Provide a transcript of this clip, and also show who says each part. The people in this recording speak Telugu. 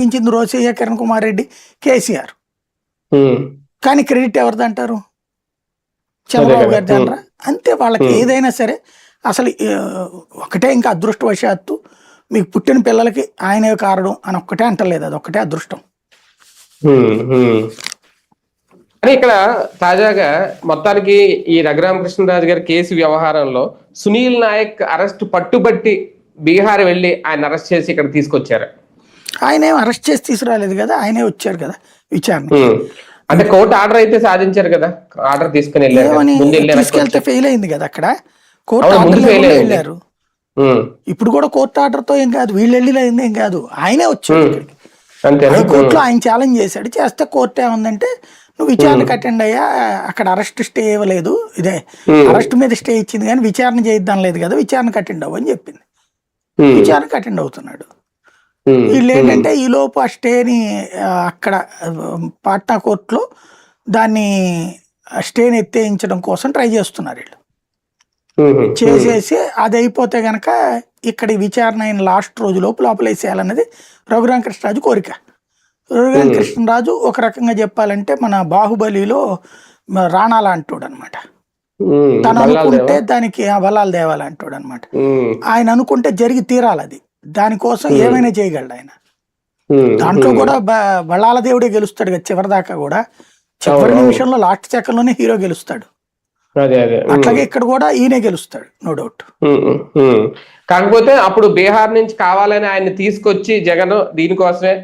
Speaker 1: ఇచ్చింది రోసయ్య, కిరణ్ కుమార్ రెడ్డి, కేసీఆర్. కానీ క్రెడిట్ ఎవరిది అంటారు? చంద్రబాబు గారిది అనరా? అంతే. వాళ్ళకి ఏదైనా సరే అసలు ఒకటే, ఇంకా అదృష్టవశాత్తు మీకు పుట్టిన పిల్లలకి ఆయనే కారణం అని ఒక్కటే అంటలేదు, అది ఒక్కటే అదృష్టం.
Speaker 2: అని ఇక్కడ తాజాగా మొత్తానికి ఈ రఘురామకృష్ణరాజు గారి కేసు వ్యవహారంలో సునీల్ నాయక్ అరెస్ట్ పట్టుబట్టి బీహార్ వెళ్ళి ఆయన అరెస్ట్ చేసి ఇక్కడ తీసుకొచ్చారు.
Speaker 1: ఆయన ఏం అరెస్ట్ చేసి తీసుకురాలేదు కదా, ఆయనే వచ్చారు కదా విచారణ.
Speaker 2: అంటే కోర్టు ఆర్డర్ అయితే సాధించారు కదా, ఆర్డర్ తీసుకుని
Speaker 1: తీసుకెళ్తే ఫెయిల్ అయింది కదా అక్కడ. కోర్టు ఆర్డర్ వెళ్ళారు. ఇప్పుడు కూడా కోర్టు ఆర్డర్ తో ఏం కాదు, వీళ్ళు వెళ్ళింది ఏం కాదు, ఆయనే వచ్చాడు. హైకోర్టులో ఆయన ఛాలెంజ్ చేశాడు. చేస్తే కోర్టు ఏముందంటే నువ్వు విచారణకు అటెండ్ అయ్యా, అక్కడ అరెస్ట్ స్టే ఇవ్వలేదు, ఇదే అరెస్ట్ మీద స్టే ఇచ్చింది కానీ విచారణ చేయిద్దాం లేదు కదా, విచారణకు అటెండ్ అవ్వని చెప్పింది. విచారణకు అటెండ్ అవుతున్నాడు. వీళ్ళు ఏంటంటే ఈ లోపు ఆ స్టేని అక్కడ పాట్నా కోర్టులో దాన్ని స్టేని ఎత్తేయించడం కోసం ట్రై చేస్తున్నారు వీళ్ళు. చేసేసి అది అయిపోతే గనక ఇక్కడ విచారణ అయిన లాస్ట్ రోజు లోపు లోపలేసేయాలన్నది రఘురామకృష్ణరాజు కోరిక. రఘురామకృష్ణరాజు ఒక రకంగా చెప్పాలంటే మన బాహుబలిలో రాణా లాంటోడు అనమాట. తను అనుకుంటే దానికి బలాలు దేవాలంటోడు అనమాట. ఆయన అనుకుంటే జరిగి తీరాలి, అది దానికోసం ఏమైనా చేయగలడు ఆయన. దాంట్లో కూడా బళ్ళాల దేవుడే గెలుస్తాడు కదా చివరి దాకా కూడా. చివరి నిమిషంలో లాస్ట్ సెకండ్ లోనే హీరో గెలుస్తాడు. అట్లాగే ఇక్కడ కూడా ఈయనే గెలుస్తాడు, నో డౌట్.
Speaker 2: కాకపోతే అప్పుడు బీహార్ నుంచి కావాలని ఆయన తీసుకొచ్చి జగన్ దీనికోసమే